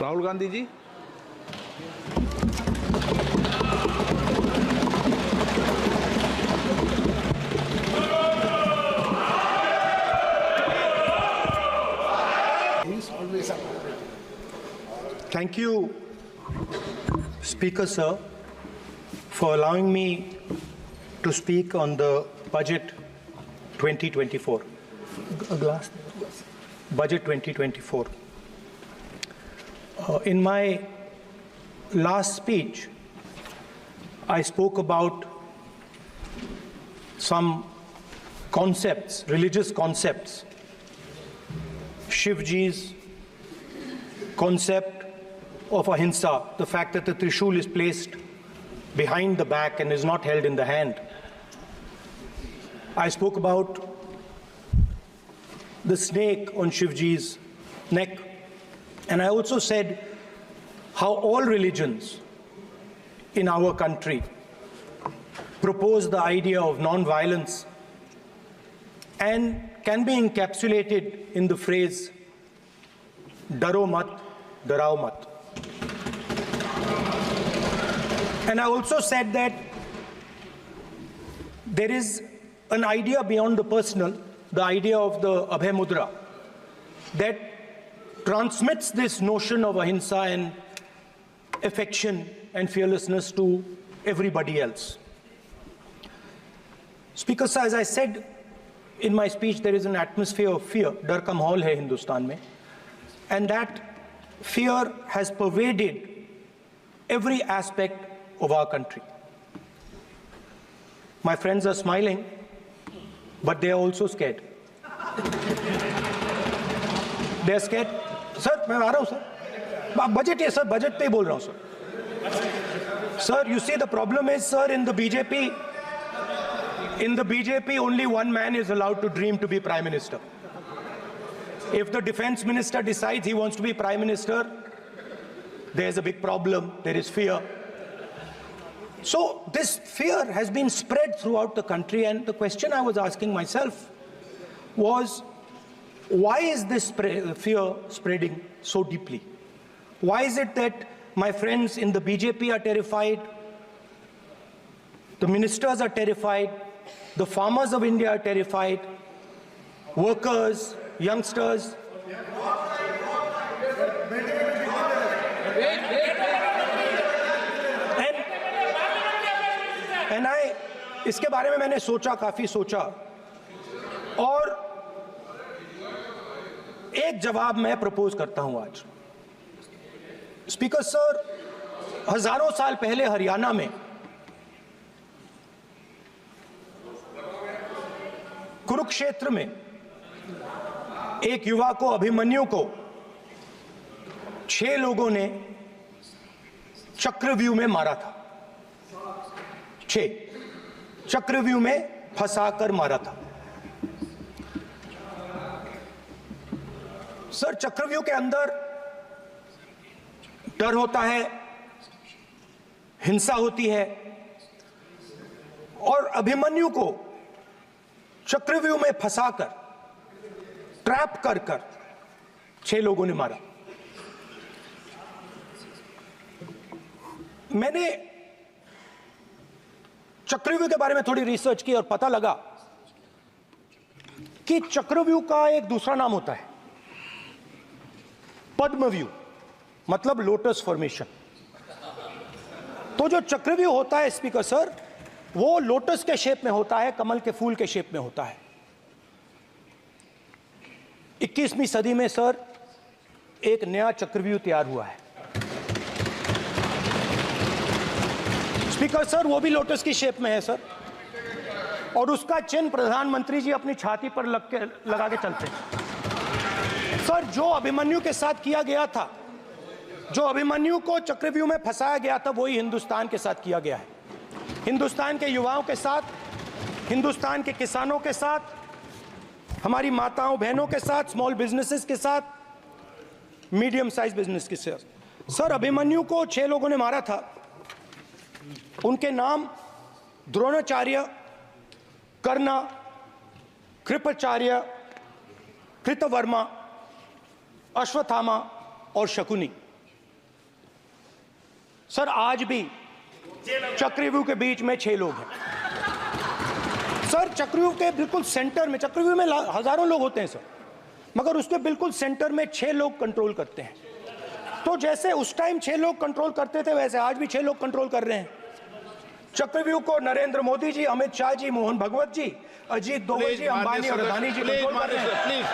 Rahul Gandhi ji. Thank you, Speaker Sir, for allowing me to speak on the Budget 2024. Budget 2024. In my last speech, I spoke about some concepts, religious concepts. Shivji's concept of ahimsa, the fact that the Trishul is placed behind the back and is not held in the hand. I spoke about the snake on Shivji's neck, and I also said how all religions in our country propose the idea of non-violence and can be encapsulated in the phrase "Daro mat, darao mat." And I also said that there is an idea beyond the personal, the idea of the Abhay Mudra, that transmits this notion of ahimsa and affection and fearlessness to everybody else. Speaker sir, as I said in my speech, there is an atmosphere of fear, डर का माहौल है हिंदुस्तान में, and that fear has pervaded every aspect of our country. My friends are smiling, but they are also scared. They are scared. Sir, मैं आ रहा हूँ sir. Budget है sir, budget पे ही बोल रहा हूँ sir. Sir, you see the problem is sir, in the BJP only one man is allowed to dream to be Prime Minister. If the Defense Minister decides he wants to be Prime Minister, there's a big problem, there is fear. So this fear has been spread throughout the country, and the question I was asking myself was, why is this fear spreading so deeply? Why is it that my friends in the BJP are terrified, the ministers are terrified, the farmers of India are terrified, workers, youngsters? इसके बारे में मैंने सोचा, काफी सोचा, और एक जवाब मैं प्रपोज करता हूं आज। स्पीकर सर, हजारों साल पहले हरियाणा में कुरुक्षेत्र में एक युवा को, अभिमन्यु को 6 लोगों ने चक्रव्यूह में मारा था। 6 चक्रव्यूह में फंसाकर मारा था। सर, चक्रव्यूह के अंदर डर होता है, हिंसा होती है, और अभिमन्यु को चक्रव्यूह में फंसाकर, ट्रैप कर 6 लोगों ने मारा। मैंने चक्रव्यूह के बारे में थोड़ी रिसर्च की और पता लगा कि चक्रव्यूह का एक दूसरा नाम होता है पद्मव्यूह, मतलब लोटस फॉर्मेशन। तो जो चक्रव्यूह होता है स्पीकर सर, वो लोटस के शेप में होता है, कमल के फूल के शेप में होता है। 21वीं सदी में सर एक नया चक्रव्यूह तैयार हुआ है स्पीकर सर, वो भी लोटस की शेप में है सर, और उसका चिन्ह प्रधानमंत्री जी अपनी छाती पर लगा के चलते हैं। सर, जो अभिमन्यु के साथ किया गया था, जो अभिमन्यु को चक्रव्यूह में फंसाया गया था, वही हिंदुस्तान के साथ किया गया है। हिंदुस्तान के युवाओं के साथ, हिंदुस्तान के किसानों के साथ, हमारी माताओं बहनों के साथ, स्मॉल बिजनेसेस के साथ, मीडियम साइज बिजनेस के साथ। सर, अभिमन्यु को 6 लोगों ने मारा था। उनके नाम द्रोणाचार्य, कर्ण, कृपाचार्य, कृतवर्मा, अश्वत्थामा और शकुनी। सर आज भी चक्रव्यूह के बीच में 6 लोग हैं सर। चक्रव्यूह के बिल्कुल सेंटर में, चक्रव्यूह में हजारों लोग होते हैं सर, मगर उसके बिल्कुल सेंटर में 6 लोग कंट्रोल करते हैं। तो जैसे उस टाइम 6 लोग कंट्रोल करते थे, वैसे आज भी 6 लोग कंट्रोल कर रहे हैं चक्रव्यूह को। नरेंद्र मोदी जी, अमित शाह जी, मोहन भगवत जी, अजीत दोवल जी, अंबानी और अदानी जी कंट्रोल कर रहे हैं। प्लीज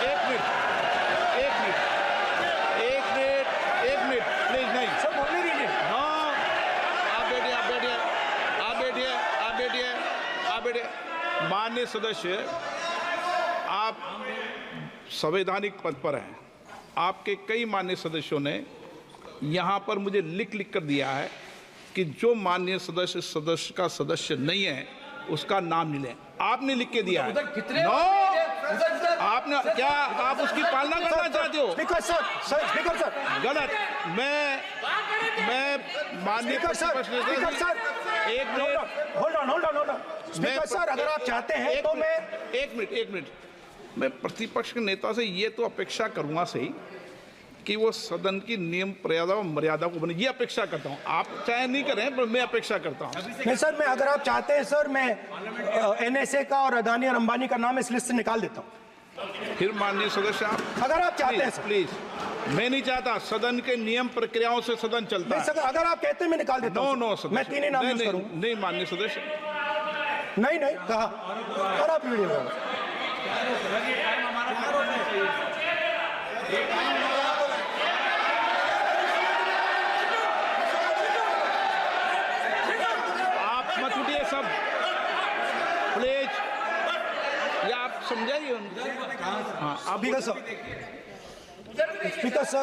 एक मिनट प्लीज, नहीं सब बोलने दीजिए। हाँ, आप बैठिए। माननीय सदस्य, आप संवैधानिक पद पर हैं। आपके कई माननीय सदस्यों ने यहाँ पर मुझे लिख कर दिया है कि जो माननीय सदस्य का सदस्य नहीं है उसका नाम नहीं लें। आपने लिख के दिया है। नो, आपने क्या, आप उसकी पालना करना चाहते हो? स्पीकर सर गलत। मैं माननीय स्पीकर सर, अगर आप चाहते हैं तो मैं एक मिनट मैं प्रतिपक्ष के नेता से ये तो अपेक्षा करूंगा सही कि वो सदन की नियम मर्यादा को बने, ये अपेक्षा करता हूं। आप चाहे नहीं करें, पर मैं अपेक्षा करता हूं। नहीं सर, मैं, अगर आप चाहते हैं सर, मैं एनएसए का और अदानी और अंबानी का नाम इस लिस्ट से निकाल देता हूं। फिर माननीय सदस्य, आप अगर आप चाहते हैं सर। प्लीज, मैं नहीं चाहता। सदन के नियम प्रक्रियाओं से सदन चलता है। सर, अगर आप कहते हैं मैं निकाल देता हूं। नो मैं 3 ही नाम यूज करूंगा। नहीं माननीय सदस्य, नहीं कहा। और आप वीडियो मत उठिए सब प्लीज, या आप समझाइए। हाँ,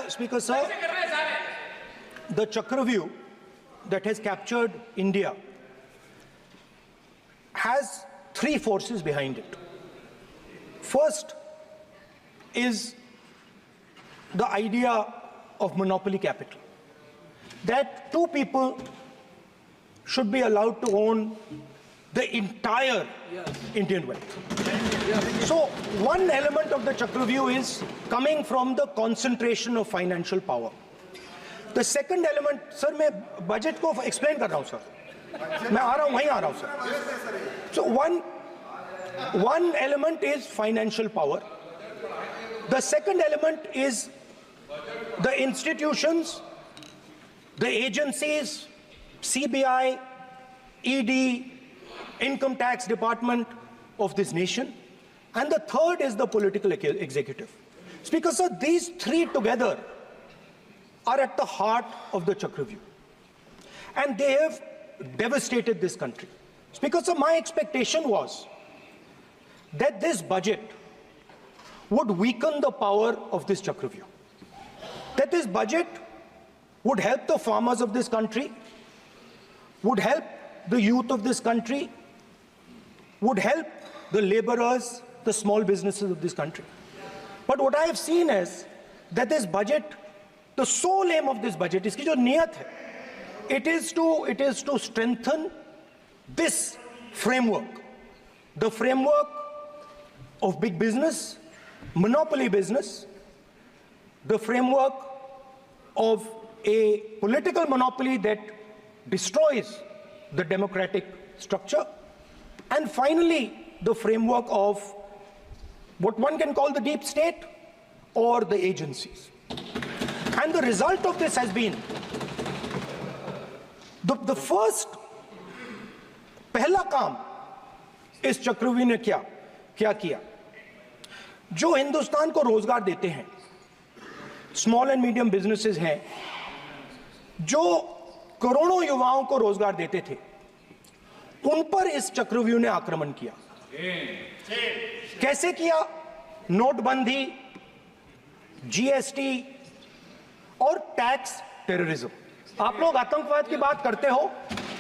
Speaker sir, the Chakravyuh that has captured India has 3 forces behind it. First is the idea of monopoly capital, that 2 people should be allowed to own the entire Indian wealth. So one element of the Chakravyuh is coming from the concentration of financial power. The second element, sir, मैं budget को explain कर रहा हूं sir, मैं आ रहा हूं, वहीं आ रहा हूं sir. So one element is financial power. The second element is the institutions, the agencies, CBI, ED, Income Tax Department of this nation, and the third is the political executive. Speaker sir, these 3 together are at the heart of the Chakravyuh, and they have devastated this country. Speaker sir, my expectation was that this budget would weaken the power of this Chakravyuh, that this budget would help the farmers of this country, would help the youth of this country, would help the laborers, the small businesses of this country. But what I have seen is that this budget, the sole aim of this budget, iski jo niyat hai, it is to strengthen this framework, the framework of big business, monopoly business, the framework of a political monopoly that destroys the democratic structure, and finally the framework of what one can call the deep state or the agencies. And the result of this has been the first पहला काम इस चक्रव्यूह ने क्या किया, जो हिंदुस्तान को रोजगार देते हैं, स्मॉल एंड मीडियम बिजनेसेस हैं, जो करोड़ों युवाओं को रोजगार देते थे, उन पर इस चक्रव्यूह ने आक्रमण किया। कैसे किया? नोटबंदी, जीएसटी और टैक्स टेररिज्म। आप लोग आतंकवाद की बात करते हो,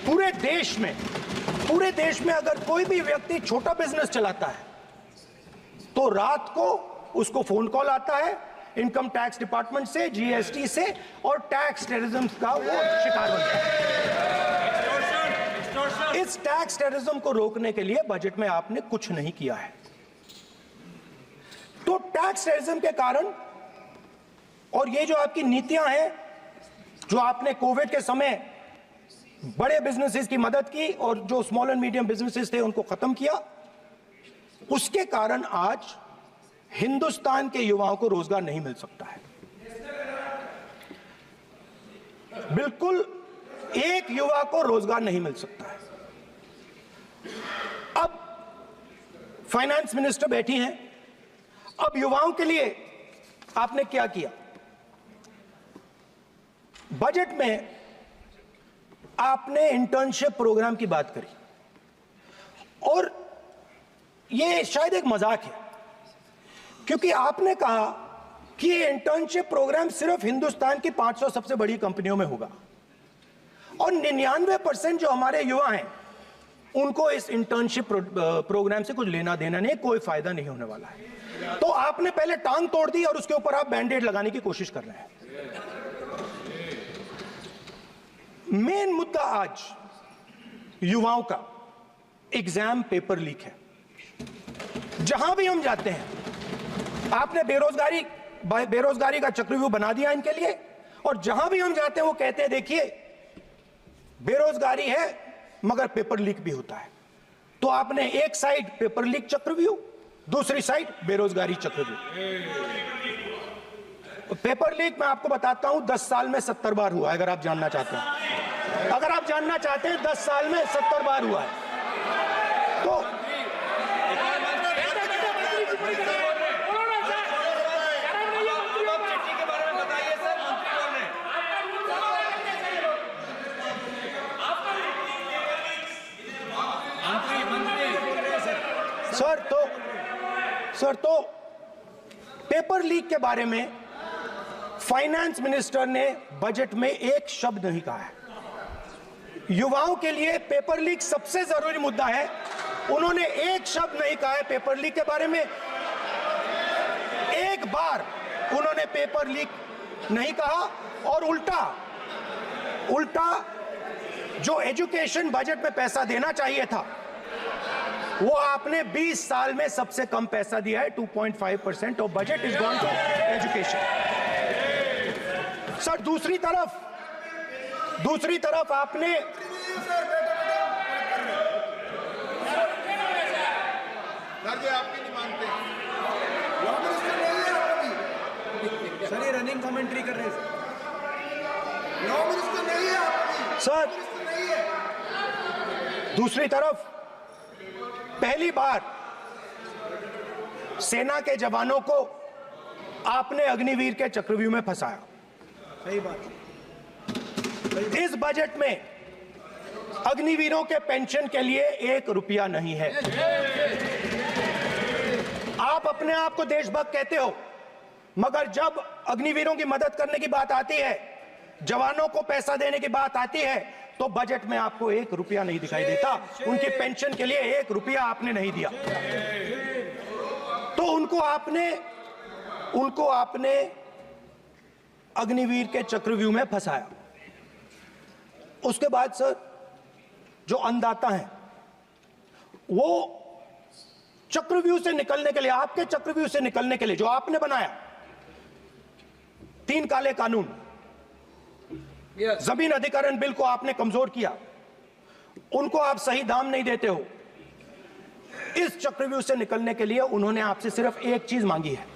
पूरे देश में अगर कोई भी व्यक्ति छोटा बिजनेस चलाता है तो रात को उसको फोन कॉल आता है इनकम टैक्स डिपार्टमेंट से, जीएसटी से, और टैक्स टेररिज्म का वो शिकार बनता है। इस टैक्स टेररिज्म को रोकने के लिए बजट में आपने कुछ नहीं किया है। तो टैक्स टेररिज्म के कारण और ये जो आपकी नीतियां हैं, जो आपने कोविड के समय बड़े बिजनेसेस की मदद की और जो स्मॉल एंड मीडियम बिजनेसेस थे उनको खत्म किया, उसके कारण आज हिंदुस्तान के युवाओं को रोजगार नहीं मिल सकता है। बिल्कुल एक युवा को रोजगार नहीं मिल सकता है। अब फाइनेंस मिनिस्टर बैठी हैं, अब युवाओं के लिए आपने क्या किया? बजट में आपने इंटर्नशिप प्रोग्राम की बात करी और यह शायद एक मजाक है, क्योंकि आपने कहा कि ये इंटर्नशिप प्रोग्राम सिर्फ हिंदुस्तान की 500 सबसे बड़ी कंपनियों में होगा और 99% जो हमारे युवा हैं उनको इस इंटर्नशिप प्रोग्राम से कुछ लेना देना नहीं, कोई फायदा नहीं होने वाला है। तो आपने पहले टांग तोड़ दी और उसके ऊपर आप बैंडेड लगाने की कोशिश कर रहे हैं। मेन मुद्दा आज युवाओं का एग्जाम पेपर लीक है। जहां भी हम जाते हैं, आपने बेरोजगारी का चक्रव्यूह बना दिया इनके लिए, और जहां भी हम जाते हैं वो कहते हैं देखिए बेरोजगारी है मगर पेपर लीक भी होता है। तो आपने एक साइड पेपर लीक चक्रव्यूह, दूसरी साइड बेरोजगारी चक्रव्यूह। पेपर लीक मैं आपको बताता हूं 10 साल में 70 बार हुआ है। अगर आप जानना चाहते हैं, अगर आप जानना चाहते हैं 10 साल में 70 बार हुआ है तो सर तो पेपर लीक के बारे में फाइनेंस मिनिस्टर ने बजट में एक शब्द नहीं कहा है। युवाओं के लिए पेपर लीक सबसे जरूरी मुद्दा है, उन्होंने एक शब्द नहीं कहा है पेपर लीक के बारे में। एक बार उन्होंने पेपर लीक नहीं कहा और उल्टा जो एजुकेशन बजट में पैसा देना चाहिए था वो आपने 20 साल में सबसे कम पैसा दिया है। 2.5% of budget is gone to education. Sir दूसरी तरफ आपने आपकी नहीं मानते सर, ये रनिंग कमेंट्री कर रहे हैं लॉ मिनिस्टर नहीं है आपकी सर। दूसरी तरफ पहली बार सेना के जवानों को आपने अग्निवीर के चक्रव्यूह में फंसाया। सही बात। इस बजट में अग्निवीरों के पेंशन के लिए 1 रुपया नहीं है। आप अपने आप को देशभक्त कहते हो, मगर जब अग्निवीरों की मदद करने की बात आती है, जवानों को पैसा देने की बात आती है, तो बजट में आपको 1 रुपया नहीं दिखाई देता। उनकी पेंशन के लिए 1 रुपया आपने नहीं दिया। तो उनको आपने अग्निवीर के चक्रव्यूह में फंसाया। उसके बाद सर जो अन्नदाता हैं वो चक्रव्यूह से निकलने के लिए, आपके चक्रव्यूह से निकलने के लिए जो आपने बनाया 3 काले कानून, जमीन अधिग्रहण बिल को आपने कमजोर किया, उनको आप सही दाम नहीं देते हो। इस चक्रव्यूह से निकलने के लिए उन्होंने आपसे सिर्फ एक चीज मांगी है,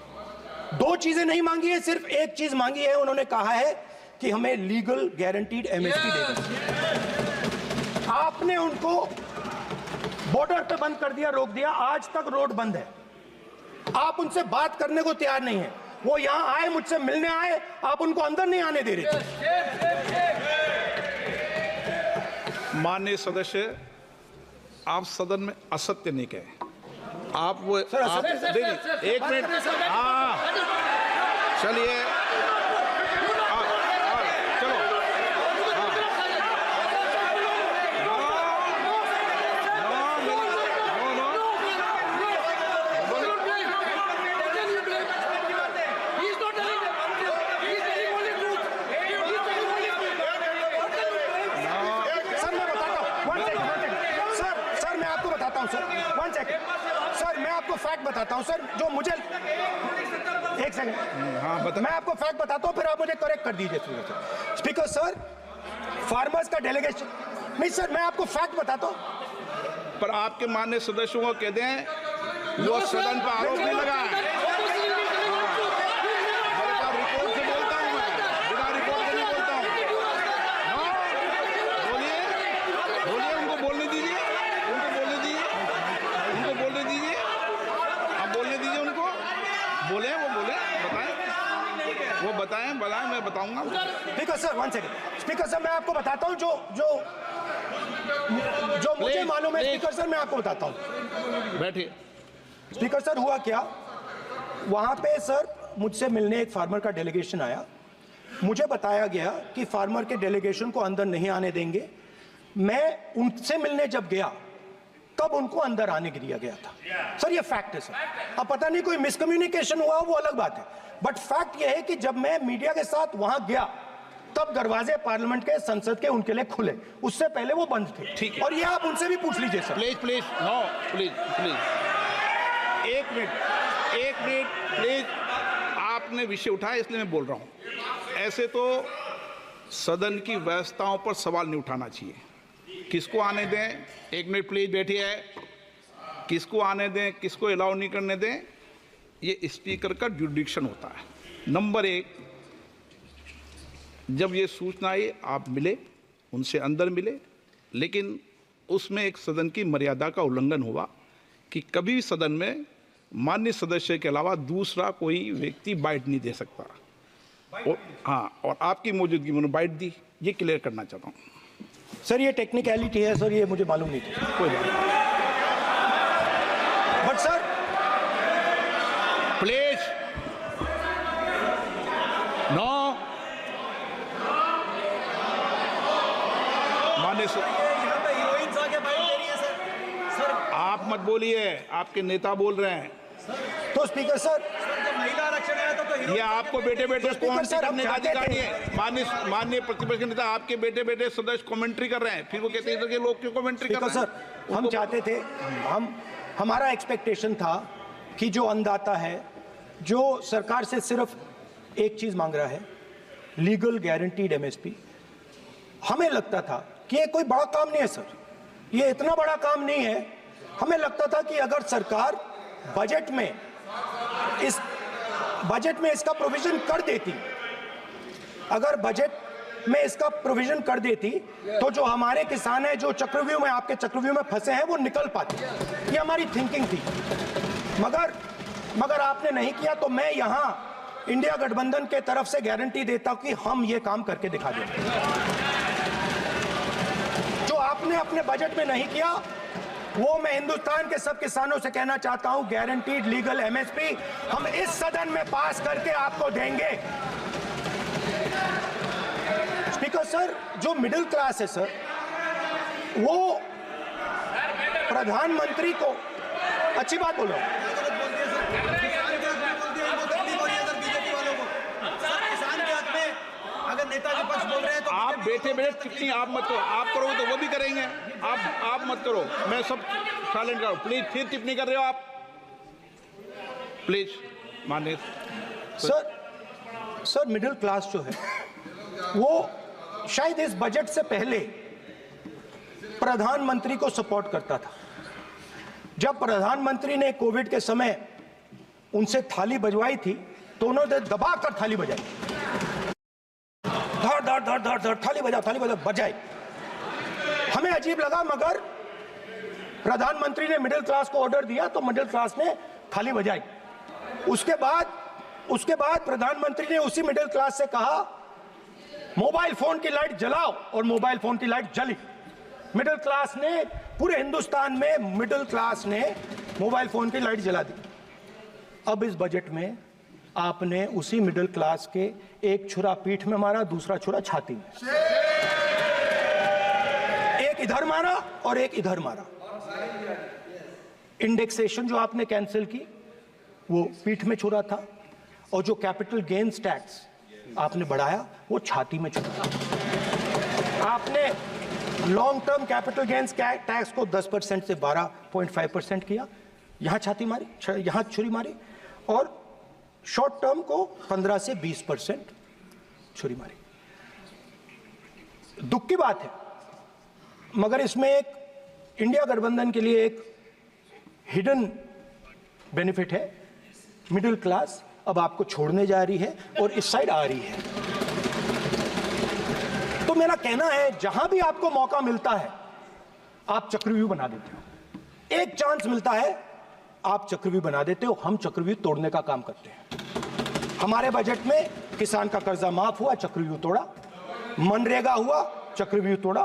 2 चीजें नहीं मांगी है, सिर्फ एक चीज मांगी है। उन्होंने कहा है कि हमें लीगल गारंटीड एमएसपी दे दें। आपने उनको बॉर्डर पे बंद कर दिया, रोक दिया, आज तक रोड बंद है। आप उनसे बात करने को तैयार नहीं है। वो यहां आए, मुझसे मिलने आए, आप उनको अंदर नहीं आने दे रहे थे। माननीय सदस्य, आप सदन में असत्य नहीं कहे। आप वो सर, आप देखिए, 1 मिनट, हाँ चलिए, चलो, सर मैं आपको फैक्ट बताता हूं सर, जो मुझे एक सेकंड, हाँ बता, मैं आपको फैक्ट बताता हूं, फिर आप मुझे करेक्ट कर दीजिए। स्पीकर सर, फार्मर्स का डेलीगेशन नहीं सर, मैं आपको फैक्ट बताता हूं। पर आपके माननीय सदस्यों को कह दें वो सदन पर आरोप नहीं लगाए। रिपोर्ट से बोलता हूं मैं, बिना रिपोर्ट के नहीं बोलता हूं। हाँ, बोलिए बोलिए, उनको बोलने दीजिए, उनको बोलने दीजिए, उनको बोलने दीजिए, आप बोलने दीजिए उनको, बोले वो बोले, बताएं, वो बताएं, मैं बताऊंगा। Speaker sir 1 second, speaker sir मैं आपको बताता हूं जो मुझे मालूम है। स्पीकर सर मैं आपको बताता हूं। बैठिए। स्पीकर सर हुआ क्या, वहां पे सर मुझसे मिलने एक फार्मर का डेलीगेशन आया। मुझे बताया गया कि फार्मर के डेलीगेशन को अंदर नहीं आने देंगे। मैं उनसे मिलने जब गया तब उनको अंदर आने दिया गया था। सर ये फैक्ट है सर। अब पता नहीं कोई मिसकम्युनिकेशन हुआ वो अलग बात है, बट फैक्ट ये है कि जब मैं मीडिया के साथ वहां गया तब दरवाजे पार्लियामेंट के, संसद के उनके लिए खुले, उससे पहले वो बंद थे। ठीक है। और ये आप उनसे भी पूछ लीजिए sir. Please please no, please please एक मिनट प्लीज। आपने विषय उठाया इसलिए मैं बोल रहा हूं। ऐसे तो सदन की व्यवस्थाओं पर सवाल नहीं उठाना चाहिए। किसको आने दें, एक मिनट प्लीज बैठिए, किसको आने दें, किसको अलाउ नहीं करने दें, ये स्पीकर का जुडिक्शन होता है। नंबर 1, जब ये सूचना आई आप मिले, उनसे अंदर मिले, लेकिन उसमें एक सदन की मर्यादा का उल्लंघन हुआ कि कभी भी सदन में माननीय सदस्य के अलावा दूसरा कोई व्यक्ति बाइट नहीं दे सकता। और हाँ, और आपकी मौजूदगी में उन्होंने बाइट दी, ये क्लियर करना चाहता हूँ। सर ये टेक्निकलिटी है सर, ये मुझे मालूम नहीं थी, कोई बात नहीं। बट सर प्लीज नो, माननीय हीरोइंस आके बाइट दे रही है सर। आप मत बोलिए, आपके नेता बोल रहे हैं। तो स्पीकर सर जब महिला आरक्षण आया था तो ये आपको बेटे बेटे तो स्पीकर सर, हम करने का चाहते अधिकार थे। नहीं है। माननीय प्रतिपक्ष के नेता आपके बेटे बेटे सदस्य कमेंट्री कर रहे हैं, फिर वो कहते हैं इधर के लोग क्यों कमेंट्री कर स्पीकर रहे हैं। सर हम चाहते थे, हमारा एक्सपेक्टेशन था कि जो अन्नदाता है, जो सरकार से सिर्फ एक चीज मांग रहा है, लीगल गारंटीड एमएसपी, हमें लगता था कि ये कोई बड़ा काम नहीं है सर, ये इतना बड़ा काम नहीं है। हमें लगता था कि अगर सरकार बजट में इसका प्रोविजन कर देती, अगर बजट में इसका प्रोविजन कर देती तो जो हमारे किसान हैं जो चक्रव्यूह में, आपके चक्रव्यूह में फंसे हैं, वो निकल पाते। ये हमारी थिंकिंग थी, मगर आपने नहीं किया। तो मैं यहां इंडिया गठबंधन के तरफ से गारंटी देता हूं कि हम ये काम करके दिखा देंगे। जो आपने अपने बजट में नहीं किया वो मैं हिंदुस्तान के सब किसानों से कहना चाहता हूं, गारंटीड लीगल एमएसपी हम इस सदन में पास करके आपको देंगे। स्पीकर सर, जो मिडिल क्लास है सर, वो प्रधानमंत्री को अच्छी बात बोलो, अगर नेताजी पक्ष बोल रहे हैं तो आप बैठे बैठे टिप्पणी आप मत करो, आप करोगे तो वो भी करेंगे। आप मत करो, मैं सब साइलेंट करो प्लीज। फिर टिप्पणी कर रहे हो आप, प्लीज माननीय सर मिडिल क्लास जो है वो शायद इस बजट से पहले प्रधानमंत्री को सपोर्ट करता था। जब प्रधानमंत्री ने कोविड के समय उनसे थाली बजवाई थी तो उन्होंने दबाकर थाली बजाई, धड़ धड़ धड़ धड़ धड़ थाली बजा बजाई। हमें अजीब लगा, मगर प्रधानमंत्री ने मिडिल क्लास को ऑर्डर दिया तो मिडिल क्लास ने थाली बजाई। उसके बाद प्रधानमंत्री ने उसी मिडिल क्लास से कहा मोबाइल फोन की लाइट जलाओ, और मोबाइल फोन की लाइट जली। मिडिल क्लास ने, पूरे हिंदुस्तान में मिडिल क्लास ने मोबाइल फोन की लाइट जला दी। अब इस बजट में आपने उसी मिडिल क्लास के एक छुरा पीठ में मारा, दूसरा छुरा छाती में, एक इधर मारा और एक इधर मारा। इंडेक्सेशन जो आपने कैंसिल की वो पीठ में छुरा था, और जो कैपिटल गेन्स टैक्स आपने बढ़ाया वो छाती में छुरा। आपने long term capital gains tax को 10% से 12.5% किया, यहां छाती मारी, यहां छुरी मारी, और शॉर्ट टर्म को 15 से 20% छुरी मारी। दुख की बात है, मगर इसमें एक इंडिया गठबंधन के लिए एक हिडन बेनिफिट है। मिडिल क्लास अब आपको छोड़ने जा रही है और इस साइड आ रही है। तो मेरा कहना है, जहां भी आपको मौका मिलता है आप चक्रव्यूह बना देते हो। एक चांस मिलता है आप चक्रव्यूह बना देते हो। हम चक्रव्यूह तोड़ने का काम करते हैं। हमारे बजट में किसान का कर्जा माफ हुआ, चक्रव्यूह तोड़ा। मनरेगा हुआ, चक्रव्यूह तोड़ा।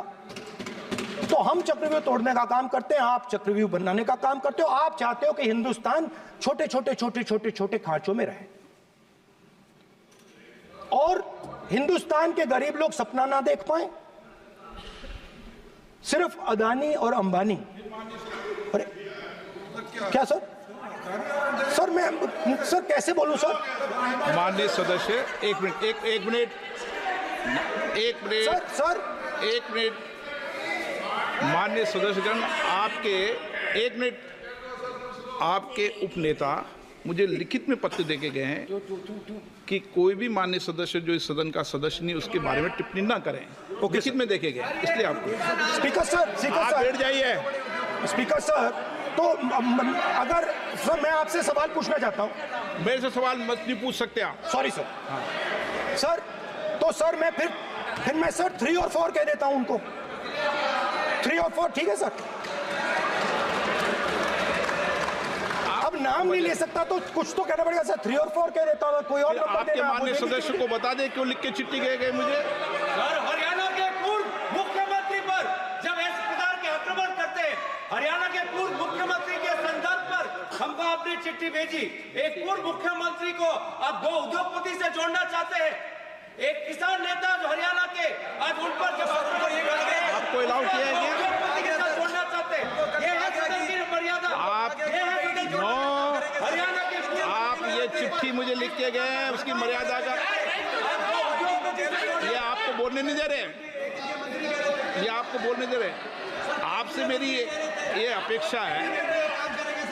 तो हम चक्रव्यूह तोड़ने का काम करते हैं, आप चक्रव्यूह बनाने का काम करते हो। आप चाहते हो कि हिंदुस्तान छोटे छोटे छोटे छोटे छोटे खांचों में रहे और हिंदुस्तान के गरीब लोग सपना ना देख पाए। सिर्फ अदानी और अंबानी। अरे क्या सर? सर मैं सर कैसे बोलूं सर? माननीय सदस्य, एक मिनट सर माननीय सदस्यगण, आपके उपनेता मुझे लिखित में पत्र देके गए हैं कि कोई भी माननीय सदस्य जो इस सदन का सदस्य नहीं उसके बारे में टिप्पणी ना करें। लिखित में देखे गए, इसलिए आपको। स्पीकर सर आप बैठ जाइए। स्पीकर सर, तो अगर सर मैं आपसे सवाल पूछना चाहता हूं। मेरे से सवाल मत नहीं पूछ सकते आप। Sorry sir. सर तो सर मैं फिर मैं सर 3 और 4 कह देता हूं उनको। 3 और 4 ठीक है सर? अब नाम नहीं ले सकता तो कुछ तो कहना पड़ेगा सर। 3 और 4 कह देता हूं, कोई और नंबर आपके देना। माननीय सदस्य को बता दें क्यों लिख के चिट्ठी गए मुझे। सर, हरियाणा के पूर्व मुख्यमंत्री पर जब इस प्रकार के आक्रमण करते हैं, हरियाणा के पूर्व मुख्यमंत्री के संदर्भ पर हमको आपने चिट्ठी भेजी। एक पूर्व मुख्यमंत्री को आप 2 उद्योगपति से जोड़ना चाहते हैं, एक किसान नेता जो हरियाणा के, आज उन पर जब आपको अलाउ किया है उद्योगपति के साथ जोड़ना चाहते हैं। ये है सदन की मर्यादा। हरियाणा के आप ये चिट्ठी मुझे लिख के गए हैं, उसकी मर्यादा का ये आपको बोलने नहीं दे रहे। ये आपको बोलने दे रहे। आपसे मेरी ये अपेक्षा है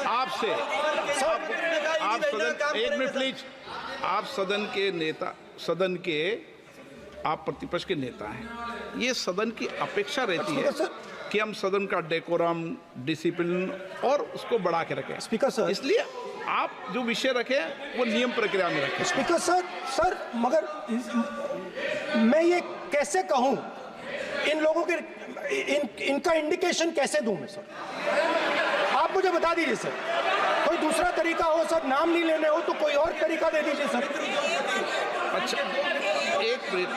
आपसे। आप सदन, एक मिनट प्लीज। आप सदन के नेता, सदन के आप प्रतिपक्ष के नेता हैं। ये सदन की अपेक्षा रहती है कि हम सदन का डेकोरम, डिसिप्लिन और उसको बढ़ा के रखें। स्पीकर सर, इसलिए आप जो विषय रखें वो नियम प्रक्रिया में रखें। स्पीकर सर मगर मैं ये कैसे कहूं, इन लोगों के इनका इंडिकेशन कैसे दूं मैं सर? आप मुझे बता दीजिए सर। कोई दूसरा तरीका हो सर, नाम नहीं लेने हो तो कोई और तरीका दे दीजिए सर। अच्छा, एक मिनट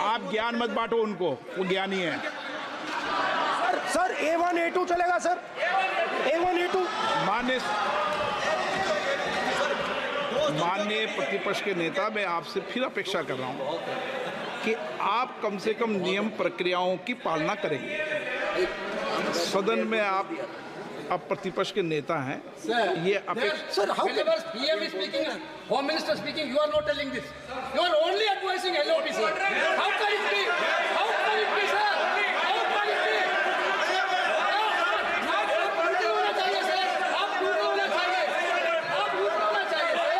आप ज्ञान मत बांटो उनको, वो ज्ञानी है। सर A1 A2 चलेगा सर? A1 A2 माननीय प्रतिपक्ष के नेता, मैं आपसे फिर अपेक्षा कर रहा हूं कि आप कम से कम नियम प्रक्रियाओं की पालना करेंगे। सदन में आप अब प्रतिपक्ष के नेता हैं, ये अपेक्षा। Sir how PM is speaking, Home Minister speaking, you are not telling this. You are only advising LOP, sir. How can it be? How can it be, sir? How can it be? आप पूरे होना चाहिए, sir. आप पूरे होना चाहिए. आप पूरे होना चाहिए, sir.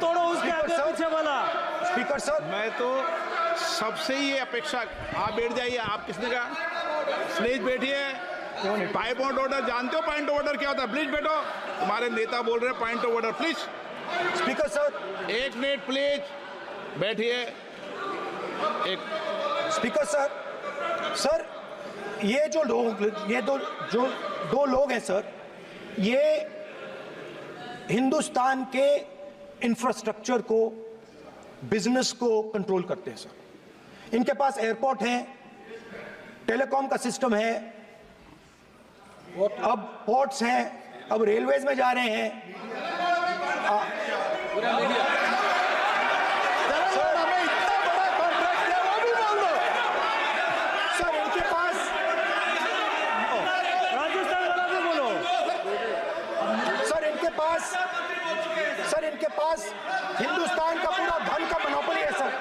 तोड़ो उसके आगे पीछे वाला। स्पीकर सर, मैं तो सबसे ये अपेक्षा। आप बैठ जाइए। आप किसने कहा? प्लीज बैठिए। पॉइंट ऑफ ऑर्डर जानते हो? पॉइंट ऑफ ऑर्डर क्या होता है? प्लीज बैठो। तुम्हारे नेता बोल रहे हैं point of order, please. Speaker sir, 1 minute please बैठिए। एक स्पीकर सर ये जो लोग, ये दो लोग हैं सर, ये हिंदुस्तान के इंफ्रास्ट्रक्चर को, बिजनेस को कंट्रोल करते हैं सर। इनके पास एयरपोर्ट है, टेलीकॉम का सिस्टम है, अब पोर्ट्स हैं, अब रेलवेज में जा रहे हैं। सर हमें इतना बड़ा कॉन्ट्रैक्ट है, वो भी बोल दो सर। इनके पास राजस्थान वाला भी बोलो सर। इनके पास हिंदुस्तान का पूरा धन का मोनोपोली है सर।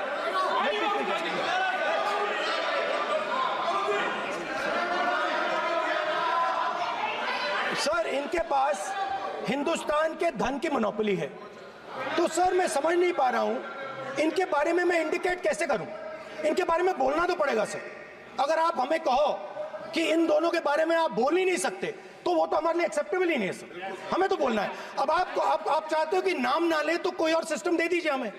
सर इनके पास हिंदुस्तान के धन की मोनोपोली है। तो सर मैं समझ नहीं पा रहा हूं इनके बारे में मैं इंडिकेट कैसे करूं? इनके बारे में बोलना तो पड़ेगा सर। अगर आप हमें कहो कि इन दोनों के बारे में आप बोल ही नहीं सकते तो वो तो हमारे लिए एक्सेप्टेबल ही नहीं है सर। हमें तो बोलना है। अब आप चाहते हो कि नाम ना ले तो कोई और सिस्टम दे दीजिए हमें।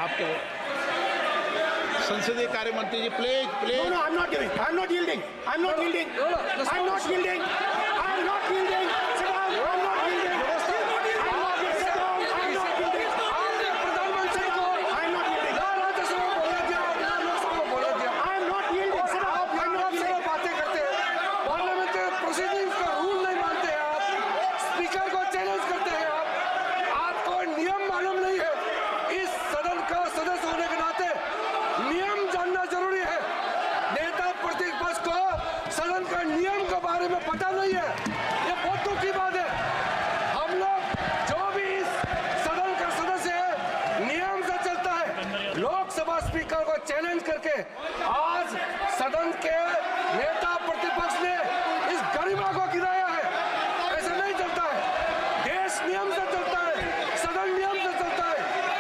आपको संसदीय कार्य मंत्री ji please please. No, I'm not giving. I'm not yielding. I'm not yielding. I'm not yielding. I'm not yielding. Sit down. I'm not yielding. I'm not yielding. Sit down. I'm not yielding. आपने प्रधानमंत्री को I'm not yielding. Rajya Sabha में बोला दिया, लोकसभा में बोला दिया। I'm not yielding. Sit down. आप I'm not आपसे yielding. बातें करते हैं, पार्लियामेंट्री प्रोसीडिंग्स का रूल नहीं मानते हैं आप, स्पीकर को चैलेंज करते हैं आपको नियम मालूम नहीं है। इस सदन का सदस्य होने के नाते नियम जानना जरूरी है। नेता प्रतिपक्ष को सदन का नियम के बारे में पता नहीं है, ये बहुत दुख की बात है। हम लोग जो भी इस सदन का सदस्य है नियम से चलता है। लोकसभा स्पीकर को चैलेंज करके आज सदन के नेता प्रतिपक्ष ने इस गरिमा को गिराया है। ऐसे नहीं चलता है। देश नियम से चलता है, सदन नियम से चलता है,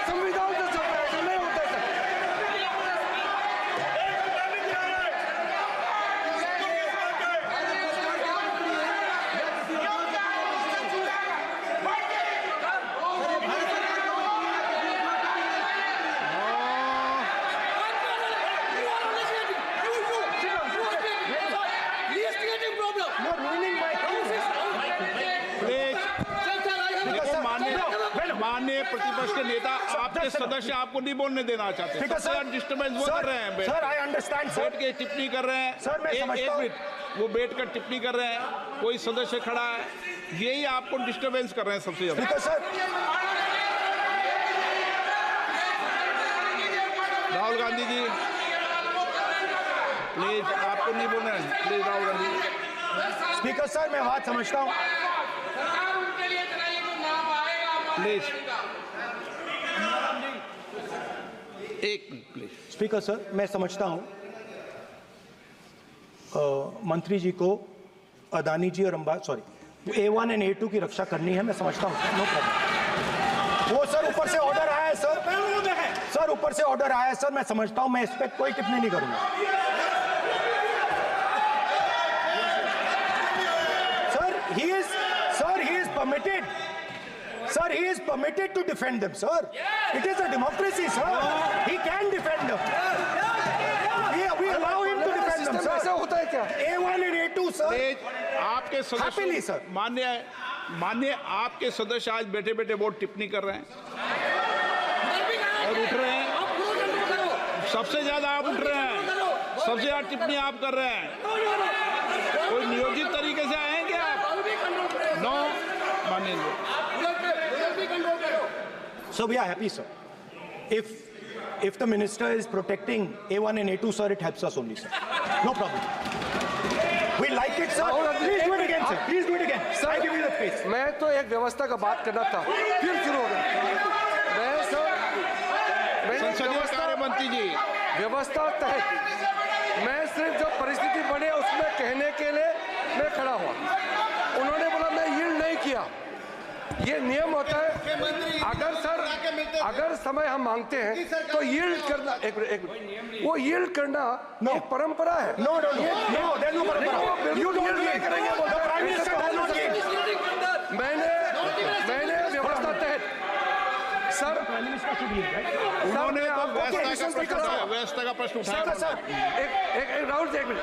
संविधान से चलता है। ऐसे नहीं होता है sir. You're ruining my please देखो माननीय प्रतिपक्ष के नेता आपके सदस्य आपको नहीं बोलने देना चाहते। Speaker, सबसे sir. डिस्टर्बेंस वो कर रहे हैं। सर आई अंडरस्टैंड बैठ सर। के टिप्पणी कर रहे हैं। सर, मैं एक समझता हूं। मिनट वो बैठ कर टिप्पणी कर रहे हैं, कोई सदस्य खड़ा है, यही आपको डिस्टर्बेंस कर रहे हैं सबसे ज्यादा। Speaker sir Rahul Gandhi ji please, आपको नहीं बोलना है। Please Rahul Gandhi ji. Speaker sir मैं बात समझता हूँ। प्लीज एक मिनट प्लीज। स्पीकर सर मैं समझता हूँ मंत्री जी को अदानी जी और A1 एंड A2 की रक्षा करनी है, मैं समझता हूँ। No problem. वो सर ऊपर से ऑर्डर आया है सर। सर ऊपर से ऑर्डर आया है सर, मैं समझता हूँ। मैं इस पर कोई टिप्पणी नहीं करूंगा। Sir he is permitted. Sir, he is permitted to defend them, sir. It is a democracy, sir. He can defend them. We allow him to defend them, ऐसा sir. होता है क्या? A1 and A2, sir. Please आपके Happily, सदस्य sir. मान्य आपके सदस्य आज बैठे बैठे वोट टिप्पणी कर रहे हैं और उठ रहे हैं। सबसे ज्यादा आप उठ रहे हैं, सबसे ज्यादा टिप्पणी आप कर रहे हैं। कोई नियोजित तरीके से आए हैं क्या आप? नो मानिए। So we are happy, sir. If the minister is protecting A1 and A2, sir, it helps us only, sir. No problem. We like it, sir. Please do it again, sir. Please do it again. Sir, I give you the space. मैं तो एक व्यवस्था का बात करना था, फिर शुरू हो गया। मैंने संसदीय कार्य मंत्री जी व्यवस्था तहत मैं सिर्फ जो परिस्थिति बने उसमें कहने के लिए मैं खड़ा हुआ। उन्होंने बोला मैं यील्ड नहीं किया। ये नियम होता है। अगर समय हम मांगते हैं तो यील्ड करना एक मिनट वो यील्ड करना एक परंपरा है। No, there's no parampara. You don't नहीं yield. करेंगे The Prime Minister does not yield. मैंने व्यवस्था तहत सर उन्होंने तो व्यवस्था का प्रश्न उठाया। सर एक राहुल जी एक मिनट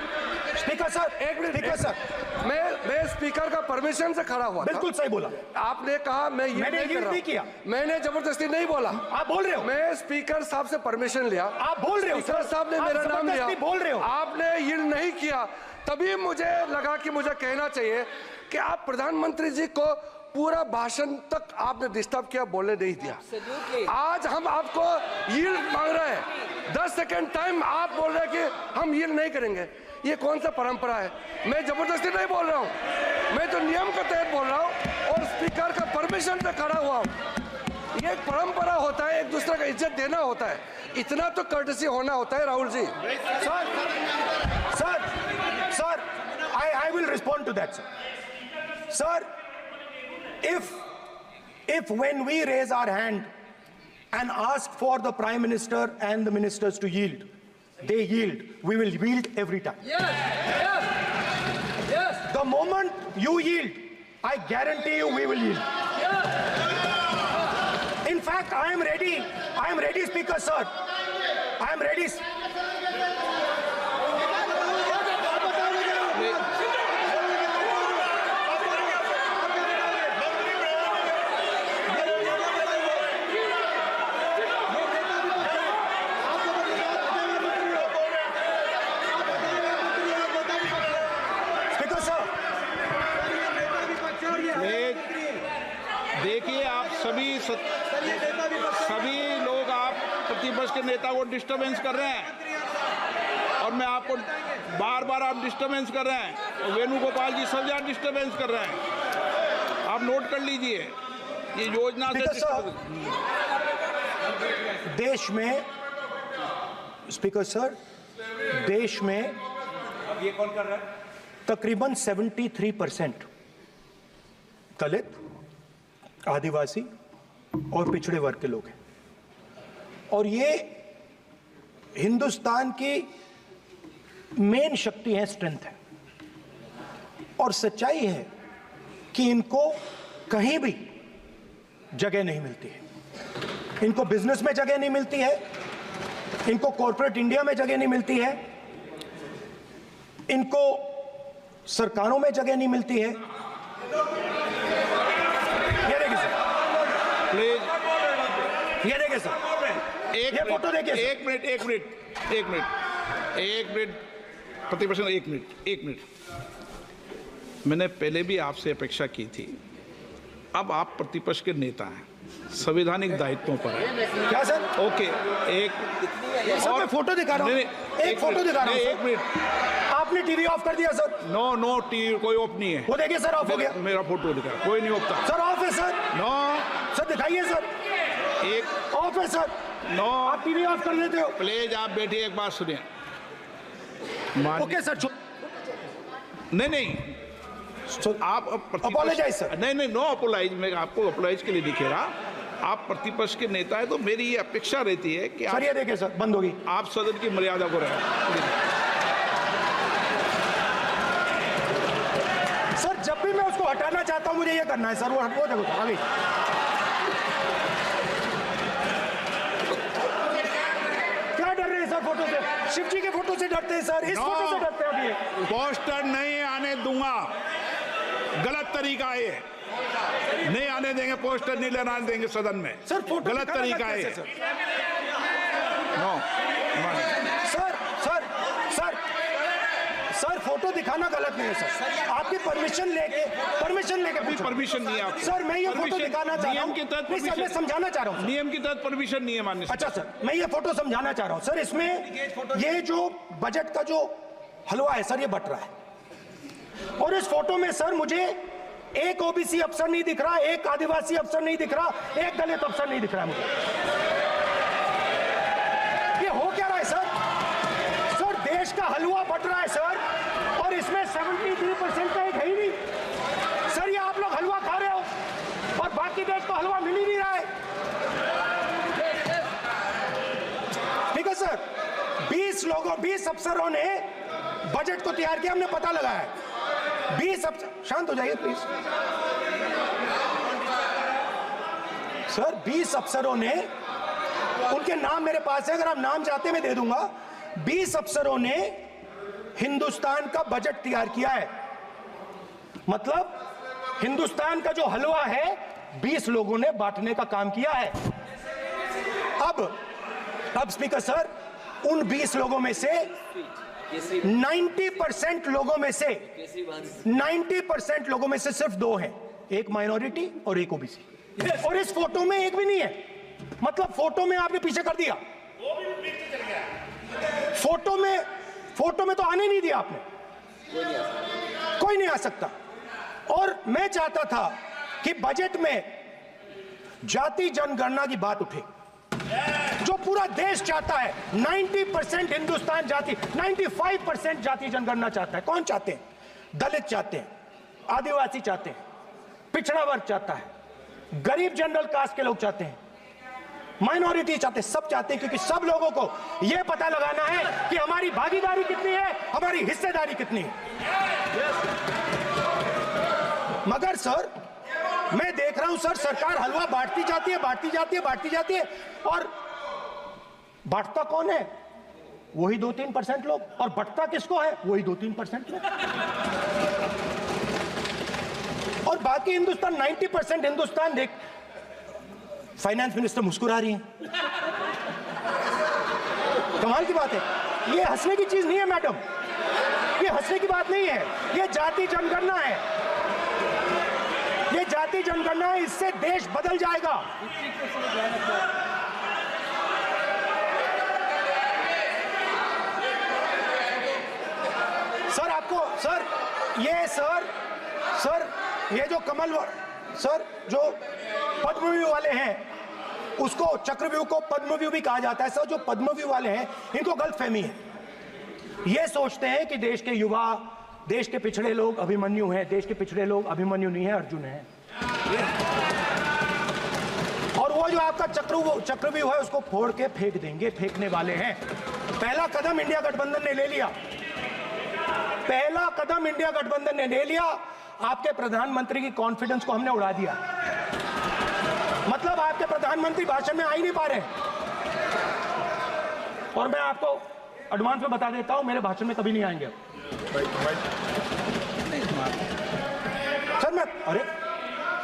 स्पीकर सर एक मिनट स्पीकर सर मैं स्पीकर का परमिशन से खड़ा हुआ था। बिल्कुल सही बोला। आपने कहा मैं ये मैंने yield नहीं किया। मैंने जबरदस्ती नहीं बोला। आप बोल रहे हो। मैं स्पीकर साहब से परमिशन लिया। आप बोल रहे हो स्पीकर साहब ने आप मेरा नाम लिया। जबरदस्ती बोल रहे हो। आपने यील्ड नहीं किया, तभी मुझे लगा कि मुझे कहना चाहिए कि आप प्रधानमंत्री जी को पूरा भाषण तक आपने डिस्टर्ब किया, बोलने नहीं दिया। आज हम आपको यील्ड मांग रहे हैं, 10 सेकंड टाइम आप बोल रहे हैं कि हम यील्ड नहीं करेंगे। ये कौन सा परंपरा है? मैं जबरदस्ती नहीं बोल रहा हूँ, मैं तो नियम के तहत बोल रहा हूँ और स्पीकर का परमिशन पे खड़ा हुआ हूँ। ये एक परंपरा होता है, एक दूसरे का इज्जत देना होता है, इतना तो कर्टसी होना होता है। Rahul ji sir I will respond to that, sir. Sir, if when we raise our hand and ask for the Prime Minister and the ministers to yield, they yield, we will yield every time. Yes. The moment you yield, I guarantee you we will yield. In fact, I am ready, Speaker, sir. I am ready. देखिए, आप सभी लोग आप प्रतिपक्ष के नेता को disturbance कर रहे हैं और मैं आपको बार-बार आप डिस्टर्बेंस कर रहे हैं और वेणुगोपाल जी सब जगह डिस्टर्बेंस कर रहे हैं। आप नोट कर लीजिए, ये योजना से देश में, स्पीकर सर, देश में अब ये कौन कर रहा है? तकरीबन 73% दलित, आदिवासी और पिछड़े वर्ग के लोग हैं और ये हिंदुस्तान की मेन शक्ति है, स्ट्रेंथ है। और सच्चाई है कि इनको कहीं भी जगह नहीं मिलती है। इनको बिजनेस में जगह नहीं मिलती है, इनको कॉर्पोरेट इंडिया में जगह नहीं मिलती है, इनको सरकारों में जगह नहीं मिलती है। ये देखिए सर, ये फोटो देखिए। एक मिनट प्रतिपक्ष, एक मिनट। मैंने पहले भी आपसे अपेक्षा की थी, अब आप प्रतिपक्ष के नेता हैं, संवैधानिक दायित्वों पर है। क्या सर? ओके, एक सर मैं फोटो दिखा रहा हूँ, एक फोटो दिखा रहा हूँ। एक मिनट, आपने टीवी ऑफ कर दिया सर? नो टीवी कोई ऑफ नहीं है। वो देखिए सर, ऑफ हो गया। मेरा फोटो दिखा, कोई नहीं ऑफ सर ऑफ है सर। नो सर दिखाइए सर, एक ऑफ है सर। नो, आप टीवी ऑफ कर लेते हो? प्लीज आप बैठिए, एक बात सुनिए। ओके सर, नहीं आप अपोलोजाइज सर। नहीं, नो अपोलाइज। मैं आपको अपोलाइज के लिए दिखे रहा। आप प्रतिपक्ष के नेता है तो मेरी ये अपेक्षा रहती है कि सर ये देखिए सर, बंद होगी। आप सदन की मर्यादा को रखें। सर जब भी मैं उसको हटाना चाहता हूं मुझे ये करना है सर, वो देखो सर अभी। क्या डर रहे हैं सर फोटो से? शिव जी के फोटो से डरते हैं सर, इस फोटो से डरते हैं अभी। पोस्टर नहीं आने दूंगा, गलत तरीका है ये, नहीं आने देंगे, पोस्टर नहीं लगाने देंगे सदन में। सर फोटो गलत तरीका है। नो सर फोटो दिखाना गलत नहीं है सर। आपकी परमिशन लेके परमिशन नहीं है आपकी। सर मैं ये फोटो दिखाना चाह रहा हूँ, नियम के तहत मैं समझाना चाह रहा हूँ। नियम के तहत परमिशन नहीं है माननीय। अच्छा सर, मैं ये फोटो समझाना चाह रहा हूँ सर। इसमें ये जो बजट का जो हलवा है सर, ये बट रहा है और इस फोटो में सर मुझे एक ओबीसी अफसर नहीं दिख रहा, एक आदिवासी अफसर नहीं दिख रहा, एक दलित अफसर नहीं दिख रहा मुझे। ये हो क्या रहा है सर? सर देश का हलवा बट रहा है सर और इसमें 73% का एक है ही नहीं सर। ये आप लोग हलवा खा रहे हो और बाकी देश को हलवा मिल ही नहीं रहा है। ठीक है सर, 20 अफसरों ने बजट को तैयार किया, हमने पता लगाया है। 20 अफसर, शांत हो जाइए प्लीज सर। 20 अफसरों ने, उनके नाम मेरे पास है, अगर आप नाम चाहते हैं मैं दे दूंगा। 20 अफसरों ने हिंदुस्तान का बजट तैयार किया है। मतलब हिंदुस्तान का जो हलवा है 20 लोगों ने बांटने का काम किया है। अब स्पीकर सर, उन 20 लोगों में से 90% लोगों में से सिर्फ 2 हैं, एक माइनॉरिटी और एक ओबीसी। और इस फोटो में एक भी नहीं है। मतलब फोटो में आपने पीछे कर दिया, फोटो में तो आने नहीं दिया आपने, कोई नहीं आ सकता। और मैं चाहता था कि बजट में जाति जनगणना की बात उठे, जो पूरा देश चाहता है। 90% हिंदुस्तान जाति, 95% जाति जनगणना चाहता है। कौन चाहते हैं? दलित चाहते हैं, आदिवासी चाहते हैं, पिछड़ा वर्ग चाहता है, गरीब जनरल कास्ट के लोग चाहते हैं, माइनॉरिटी चाहते हैं, सब चाहते हैं, क्योंकि सब लोगों को यह पता लगाना है कि हमारी भागीदारी कितनी है, हमारी हिस्सेदारी कितनी है। मगर सर मैं देख रहा हूं सर, सरकार हलवा बांटती जाती है, बांटती जाती है, बांटती जाती है, और बांटता कौन है? वही 2-3% लोग, और बंटता किसको है? वही 2-3% लोग, और बाकी हिंदुस्तान 90% हिंदुस्तान देख। फाइनेंस मिनिस्टर मुस्कुरा रही हैं, कमाल की बात है। ये हंसने की चीज नहीं है मैडम, ये हंसने की बात नहीं है, ये जाति जनगणना है, ये जाति जनगणना है, इससे देश बदल जाएगा। सर आपको सर ये जो कमल सर जो पद्मव्यूह वाले हैं, उसको चक्रव्यूह को पद्मव्यूह भी कहा जाता है। सर जो पद्मव्यूह वाले हैं इनको गलतफहमी है, ये सोचते हैं कि देश के युवा, देश के पिछड़े लोग अभिमन्यु हैं। देश के पिछड़े लोग अभिमन्यु नहीं है, अर्जुन है। और वो जो आपका चक्रव्यूह है उसको फोड़ के फेंक देंगे, फेंकने वाले हैं। पहला कदम इंडिया गठबंधन ने ले लिया, पहला कदम इंडिया गठबंधन ने ले लिया। आपके प्रधानमंत्री की कॉन्फिडेंस को हमने उड़ा दिया, मतलब आपके प्रधानमंत्री भाषण में आ ही नहीं पा रहे। और मैं आपको एडवांस में बता देता हूं, मेरे भाषण में कभी नहीं आएंगे सर। अरे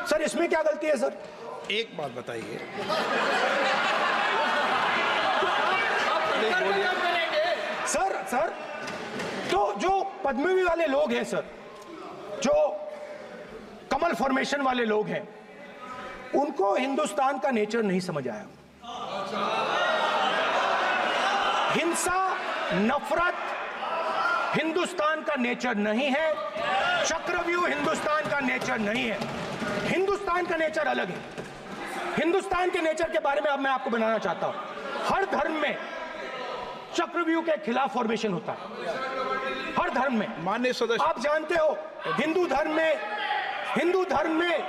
सर इसमें क्या गलती है सर? एक बात बताइए, सर तो जो पद्मव्यूह वाले लोग हैं सर, जो कमल फॉर्मेशन वाले लोग हैं, उनको हिंदुस्तान का नेचर नहीं समझ आया। हिंसा, नफरत हिंदुस्तान का नेचर नहीं है, चक्रव्यूह हिंदुस्तान का नेचर नहीं है। हिंदुस्तान का नेचर अलग है। हिंदुस्तान के नेचर के बारे में अब मैं आपको बनाना चाहता हूं। हर धर्म में चक्रव्यूह के खिलाफ फॉर्मेशन होता है, हर धर्म में। माननीय सदस्य, आप जानते हो हिंदू धर्म में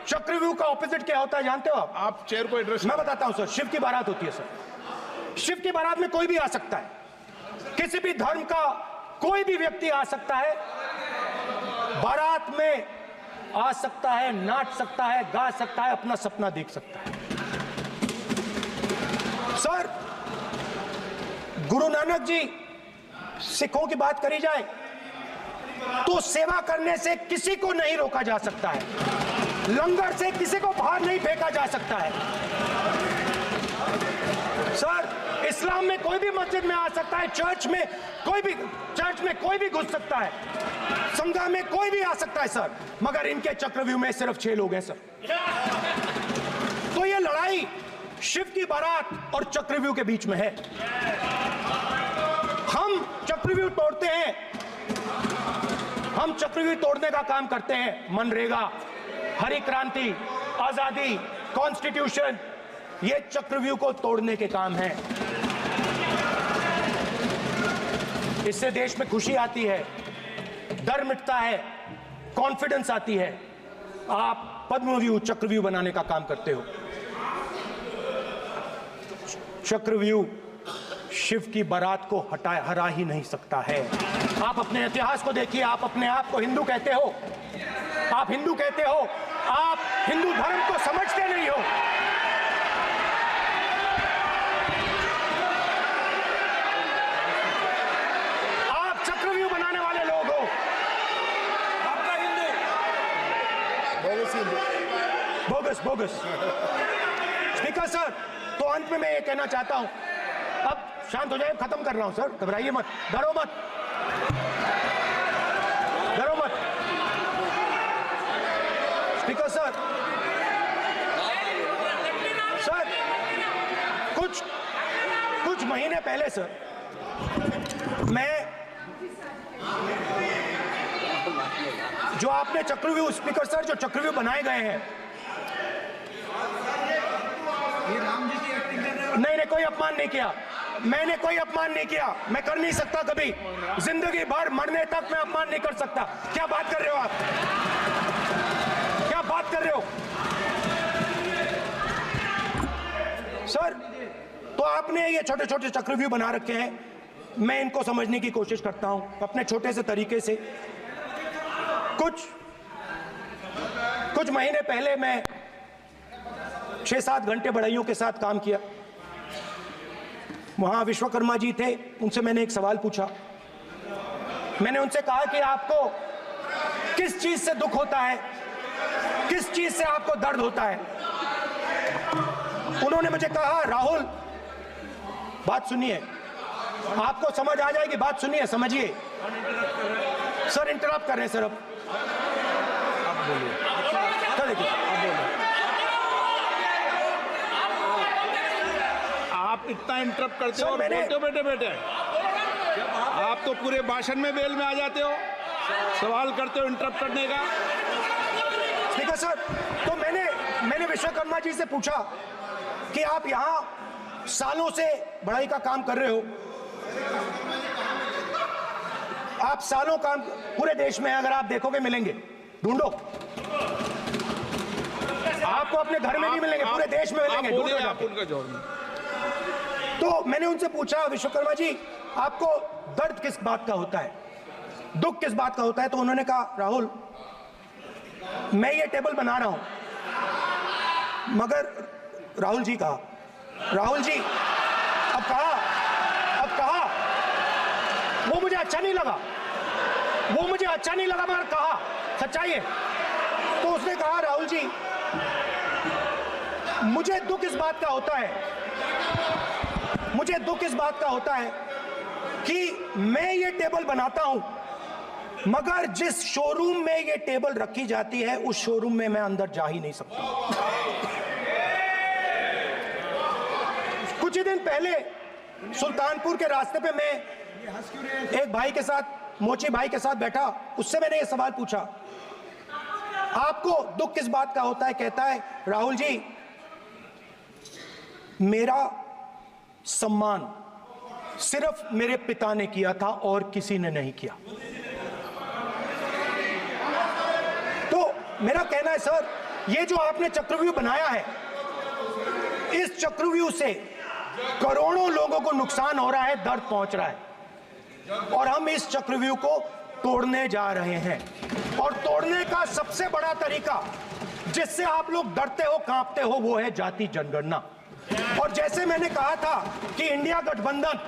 चक्रव्यूह का ऑपोजिट क्या होता है, जानते हो आप चेयर को एड्रेस। मैं बताता हूं सर, शिव की बारात होती है सर। शिव की बारात में कोई भी आ सकता है, किसी भी धर्म का कोई भी व्यक्ति आ सकता है, बारात में आ सकता है, नाच सकता है, गा सकता है, अपना सपना देख सकता है। सर गुरु नानक जी, सिखों की बात करी जाए तो सेवा करने से किसी को नहीं रोका जा सकता है, लंगर से किसी को बाहर नहीं फेंका जा सकता है। सर इस्लाम में कोई भी मस्जिद में आ सकता है, चर्च में कोई भी घुस सकता है, संघा में कोई भी आ सकता है सर, मगर इनके चक्रव्यूह में सिर्फ 6 लोग हैं सर। तो ये लड़ाई शिव की बारात और चक्रव्यूह के बीच में है। हम चक्रव्यूह तोड़ते हैं, हम चक्रव्यूह तोड़ने का काम करते हैं। मनरेगा, हरी क्रांति, आजादी, कॉन्स्टिट्यूशन, ये चक्रव्यूह को तोड़ने के काम हैं। इससे देश में खुशी आती है, डर मिटता है, कॉन्फिडेंस आती है। आप पद्मव्यूह चक्रव्यूह बनाने का काम करते हो। चक्रव्यूह शिव की बारात को हरा ही नहीं सकता है। आप अपने इतिहास को देखिए, आप अपने आप को हिंदू कहते हो, आप हिंदू कहते हो, आप हिंदू धर्म को समझते नहीं हो। आप चक्रव्यूह बनाने वाले लोग हो, आपका हिंदू बोगस। स्पीकर सर, तो अंत में मैं ये कहना चाहता हूं, अब शांत हो जाए, खत्म कर रहा हूं सर, घबराइए मत, डरो मत। स्पीकर सर, कुछ महीने पहले सर, मैं जो आपने चक्रव्यूह, स्पीकर सर, जो चक्रव्यूह बनाए गए हैं, ये राम जी की एक्टिंग कर रहे हो। नहीं, कोई अपमान नहीं किया, मैंने कोई अपमान नहीं किया, मैं कर नहीं सकता कभी, जिंदगी भर मरने तक मैं अपमान नहीं कर सकता। क्या बात कर रहे हो आप? क्या आपने ये छोटे छोटे चक्रव्यूह बना रखे हैं, मैं इनको समझने की कोशिश करता हूं अपने छोटे से तरीके से। कुछ महीने पहले मैं 6-7 घंटे बढ़इयों के साथ काम किया। वहां विश्वकर्मा जी थे, उनसे मैंने एक सवाल पूछा। मैंने उनसे कहा कि आपको किस चीज से दुख होता है, किस चीज से आपको दर्द होता है। उन्होंने मुझे कहा, राहुल बात सुनिए, आपको समझ आ जाएगी, बात सुनिए, समझिए। सर इंटरप्ट कर रहे हैं सर, अब बोलिए, देखिए आप इतना इंटरप्ट करते हो और मैंने- बोलते हो बेटे बेटे, आप तो पूरे भाषण में बेल में आ जाते हो, सवाल करते हो इंटरप्ट करने का। स्पीकर सर, तो मैंने विश्वकर्मा जी से पूछा कि आप यहां सालों से बढ़ाई का काम कर रहे हो, आप सालों काम पूरे देश में, अगर आप देखोगे मिलेंगे, ढूंढो, आपको अपने घर में नहीं मिलेंगे, पूरे देश में मिलेंगे, आप बोलिए, ढूंढो आप जाके। उनका जवाब। तो मैंने उनसे पूछा, विश्वकर्मा जी आपको दर्द किस बात का होता है, दुख किस बात का होता है। तो उन्होंने कहा, राहुल मैं ये टेबल बना रहा हूं, मगर राहुल जी कहा, राहुल जी अब कहा वो मुझे अच्छा नहीं लगा, मगर कहा सच्चाई है। तो उसने कहा, राहुल जी मुझे दुख इस बात का होता है कि मैं ये टेबल बनाता हूं, मगर जिस शोरूम में ये टेबल रखी जाती है उस शोरूम में मैं अंदर जा ही नहीं सकता। कुछ ही दिन पहले सुल्तानपुर के रास्ते पे मैं एक भाई के साथ, मोची भाई के साथ बैठा, उससे मैंने ये सवाल पूछा, आपको दुख किस बात का होता है। कहता है, राहुल जी मेरा सम्मान सिर्फ मेरे पिता ने किया था और किसी ने नहीं किया। तो मेरा कहना है सर, ये जो आपने चक्रव्यूह बनाया है, इस चक्रव्यूह से करोड़ों लोगों को नुकसान हो रहा है, दर्द पहुंच रहा है, और हम इस चक्रव्यूह को तोड़ने जा रहे हैं। और तोड़ने का सबसे बड़ा तरीका जिससे आप लोग डरते हो, कांपते हो, वो है जाति जनगणना। और जैसे मैंने कहा था कि इंडिया गठबंधन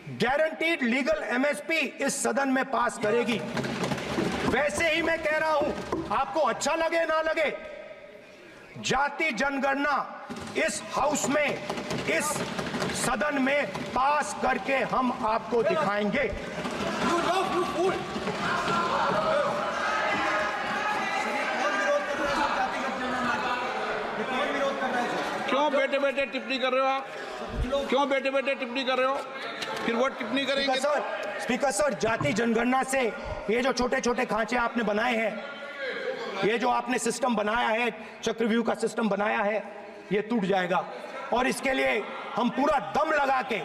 गारंटीड लीगल एमएसपी इस सदन में पास करेगी, वैसे ही मैं कह रहा हूं, आपको अच्छा लगे ना लगे, जाति जनगणना इस हाउस में, इस सदन में पास करके हम आपको दिखाएंगे। क्यों बेटे बेटे टिप्पणी कर रहे हो आप, क्यों बेटे बेटे टिप्पणी कर रहे हो, फिर वो टिप्पणी करेंगे। स्पीकर सर, जाति जनगणना से ये जो छोटे छोटे खांचे आपने बनाए हैं, ये जो आपने सिस्टम बनाया है, चक्रव्यूह का सिस्टम बनाया है, ये टूट जाएगा। और इसके लिए हम पूरा दम लगा के,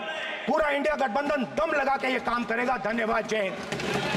पूरा इंडिया गठबंधन दम लगा के ये काम करेगा। धन्यवाद, जय हिंद।